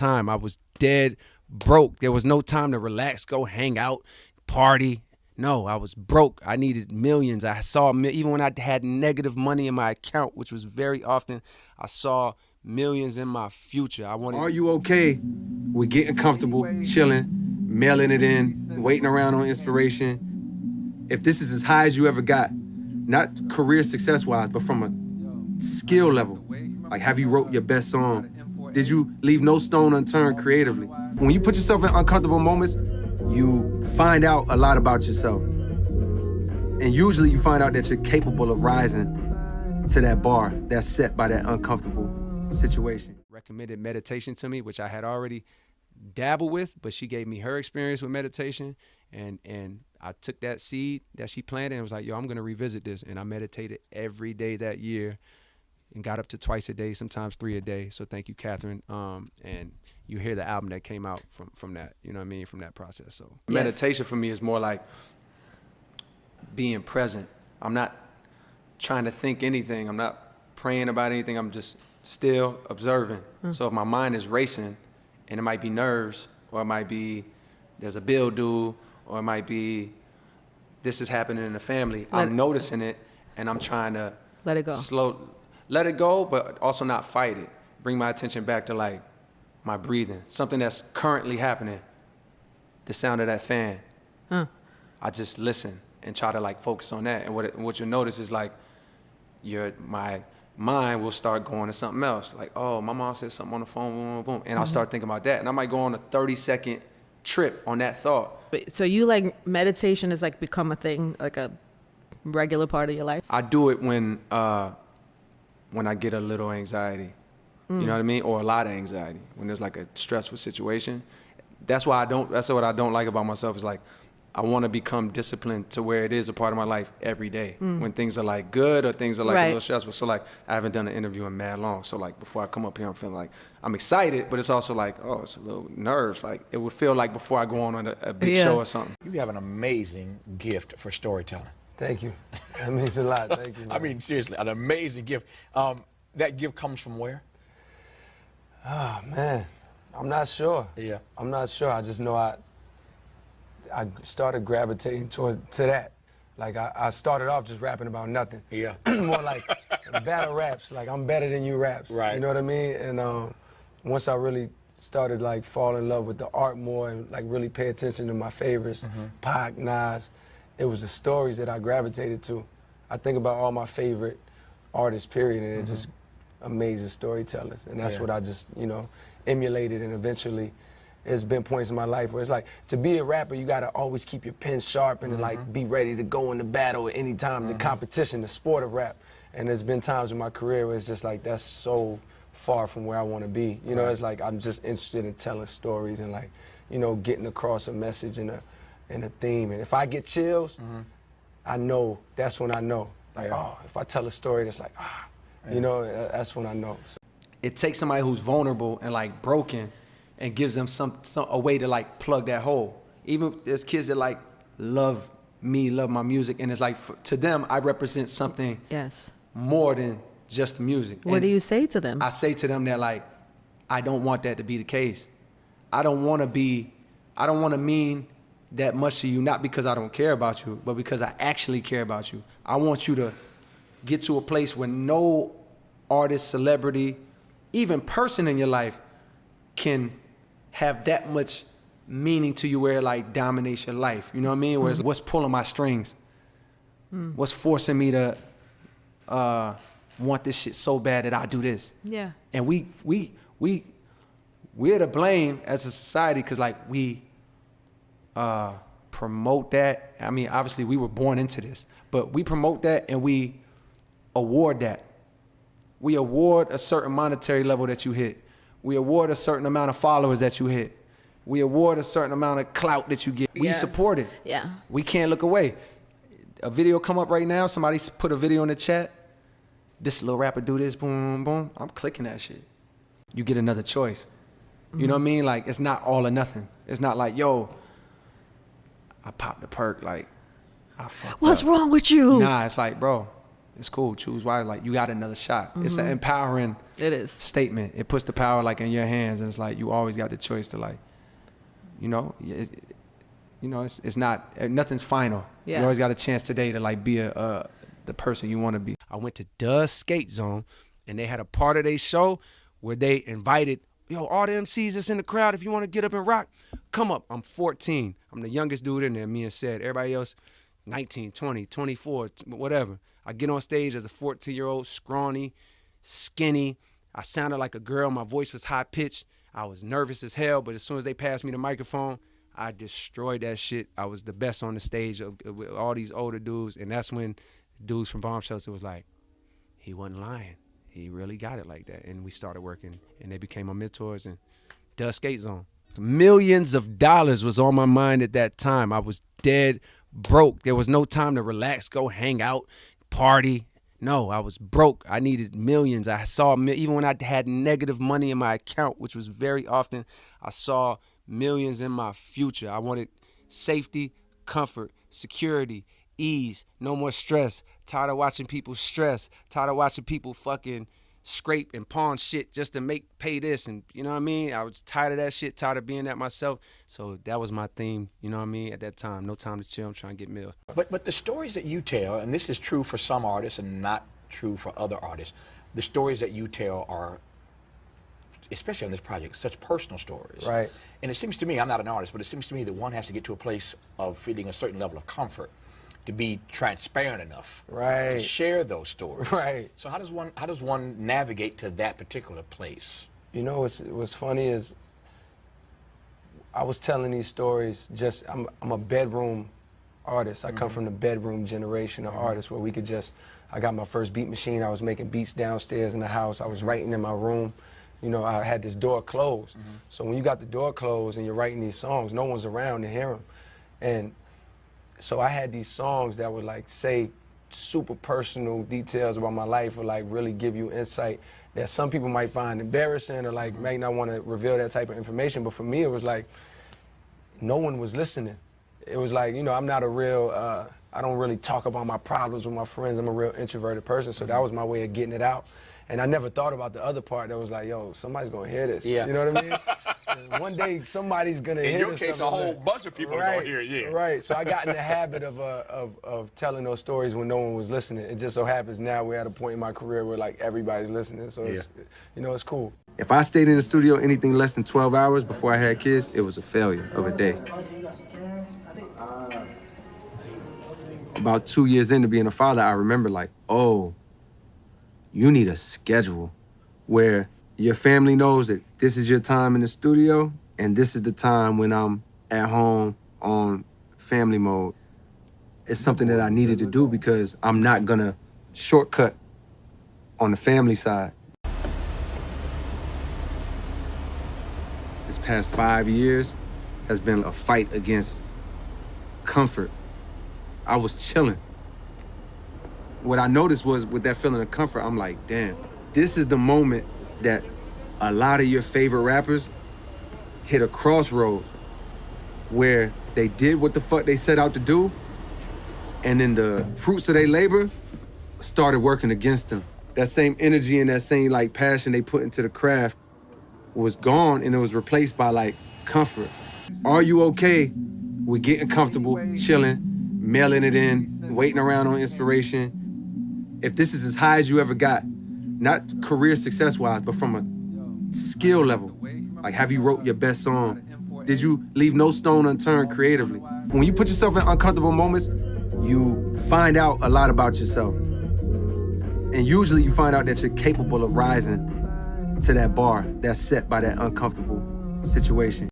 time. I was dead broke. There was no time to relax, go hang out, party. No, I was broke. I needed millions. I saw, even when I had negative money in my account, which was very often, I saw millions in my future. Are you okay with getting comfortable, chilling, mailing it in, waiting around on inspiration? If this is as high as you ever got, not career success-wise, but from a skill level, like have you wrote your best song? Did you leave no stone unturned creatively? When you put yourself in uncomfortable moments, you find out a lot about yourself. And usually you find out that you're capable of rising to that bar that's set by that uncomfortable situation. Recommended meditation to me, which I had already dabbled with, but she gave me her experience with meditation, and I took that seed that she planted and was like, yo, I'm gonna revisit this. And I meditated every day that year and got up to twice a day, sometimes 3 a day. So thank you, Catherine. And you hear the album that came out from that, you know what I mean, from that process. So yes. Meditation for me is more like being present. I'm not trying to think anything. I'm not praying about anything. I'm just still observing. So if my mind is racing, and it might be nerves, or it might be there's a bill due, or it might be this is happening in the family, I'm noticing it, and I'm trying to let it go. Let it go, but also not fight it. Bring my attention back to like my breathing, something that's currently happening, the sound of that fan. I just listen and try to like focus on that. And what you'll notice is like my mind will start going to something else. Like, oh, my mom said something on the phone, boom, boom, boom. And I'll start thinking about that. And I might go on a 30-second trip on that thought. So you like meditation has like become a thing, like a regular part of your life? I do it when I get a little anxiety, you know what I mean? Or a lot of anxiety, when there's like a stressful situation. That's what I don't like about myself is like, I want to become disciplined to where it is a part of my life every day. When things are like good or things are like a little stressful. So like, I haven't done an interview in mad long. So like, before I come up here, I'm feeling like, I'm excited, but it's also like, oh, it's a little nerves. Like, it would feel like before I go on a big show or something. You have an amazing gift for storytelling. Thank you. That means a lot. Thank you. Man. I mean, seriously, an amazing gift. That gift comes from where? Oh, man. I'm not sure. Yeah. I'm not sure. I just know I started gravitating to that. Like, I started off just rapping about nothing. Yeah. More like battle raps. Like, I'm better than you raps. Right. You know what I mean? And once I really started, like, fall in love with the art more and, like, really pay attention to my favorites, Pac, Nas, it was the stories that I gravitated to. I think about all my favorite artists, period, and they're just amazing storytellers. And that's what I just, emulated, and eventually there's been points in my life where it's like, to be a rapper, you gotta always keep your pen sharp and like be ready to go into battle at any time, the competition, the sport of rap. And there's been times in my career where it's just like, that's so far from where I wanna be. You know, it's like, I'm just interested in telling stories and like, getting across a message and a theme. And if I get chills, I know, that's when I know. Like, oh, if I tell a story that's like, that's when I know. So. It takes somebody who's vulnerable and like broken and gives them a way to like plug that hole. Even there's kids that like love me, love my music, and it's like, to them, I represent something more than just the music. What do you say to them? I say to them that like, I don't want that to be the case. I don't want to mean that much to you, not because I don't care about you, but because I actually care about you. I want you to get to a place where no artist, celebrity, even person in your life can have that much meaning to you where it like dominates your life. You know what I mean? Where it's what's pulling my strings? What's forcing me to want this shit so bad that I do this? Yeah. And we're to blame as a society because like we promote that. I mean, obviously we were born into this, but we promote that and we award that. We award a certain monetary level that you hit. We award a certain amount of followers that you hit. We award a certain amount of clout that you get. We support it. Yeah. We can't look away. A video come up right now, somebody put a video in the chat, this little rapper do this, boom, boom, boom. I'm clicking that shit. You get another choice. You know what I mean? Like, it's not all or nothing. It's not like, yo, I popped the perk, like, I fucked What's up. wrong with you? Nah, it's like, bro, It's cool. Choose wisely. Like, you got another shot. It's an empowering It is. statement. It puts the power like in your hands, and it's like you always got the choice to, like, it's not, nothing's final. Yeah. You always got a chance today to, like, be the person you want to be. I went to Doug's Skate Zone, and they had a part of their show where they invited, all the MCs that's in the crowd, if you want to get up and rock, come up. I'm 14. I'm the youngest dude in there, me and Said. Everybody else, 19, 20, 24, whatever. I get on stage as a 14-year-old, scrawny, skinny. I sounded like a girl. My voice was high-pitched. I was nervous as hell, but as soon as they passed me the microphone, I destroyed that shit. I was the best on the stage with all these older dudes, and that's when dudes from Bomb Shelter was like, he wasn't lying. He really got it like that. And we started working, and they became my mentors, and Doug's Skate Zone. Millions of dollars was on my mind at that time. I was dead broke. There was no time to relax, go hang out, party. No, I was broke. I needed millions. I saw, even when I had negative money in my account, which was very often, I saw millions in my future. I wanted safety, comfort, security, ease, no more stress. Tired of watching people stress. Tired of watching people fucking scrape and pawn shit just to pay this, and you know what I mean? I was tired of that shit, tired of being that myself. So that was my theme, you know what I mean? At that time, no time to chill, I'm trying to get meal. But the stories that you tell, and this is true for some artists and not true for other artists, the stories that you tell are, especially on this project, such personal stories. Right. And it seems to me, I'm not an artist, but it seems to me that one has to get to a place of feeling a certain level of comfort to be transparent enough to share those stories. Right. So how does one navigate to that particular place? You know what's funny is I was telling these stories I'm a bedroom artist. I come from the bedroom generation of artists where I got my first beat machine. I was making beats downstairs in the house. I was writing in my room. I had this door closed. So when you got the door closed and you're writing these songs, no one's around to hear them. And so I had these songs that would like say super personal details about my life, or like really give you insight that some people might find embarrassing, or like may not want to reveal that type of information. But for me, it was like no one was listening. It was like, I'm not a real, I don't really talk about my problems with my friends. I'm a real introverted person, so that was my way of getting it out. And I never thought about the other part that was like, yo, somebody's gonna hear this. Yeah. You know what I mean? And one day somebody's gonna hear this. In your case, a whole bunch of people are gonna hear it, yeah. Right. So I got in the habit of telling those stories when no one was listening. It just so happens now we're at a point in my career where like everybody's listening. So it's, it's cool. If I stayed in the studio anything less than 12 hours before I had kids, it was a failure of a day. About 2 years into being a father, I remember like, oh, you need a schedule where your family knows that this is your time in the studio and this is the time when I'm at home on family mode. It's something that I needed to do because I'm not gonna shortcut on the family side. This past 5 years has been a fight against comfort. I was chilling. What I noticed was with that feeling of comfort, I'm like, damn, this is the moment that a lot of your favorite rappers hit a crossroad where they did what the fuck they set out to do, and then the fruits of their labor started working against them. That same energy and that same like passion they put into the craft was gone, and it was replaced by like comfort. Are you okay with getting comfortable, chilling, mailing it in, waiting around on inspiration? If this is as high as you ever got, not career success-wise, but from a skill level, like have you wrote your best song? Did you leave no stone unturned creatively? When you put yourself in uncomfortable moments, you find out a lot about yourself. And usually you find out that you're capable of rising to that bar that's set by that uncomfortable situation.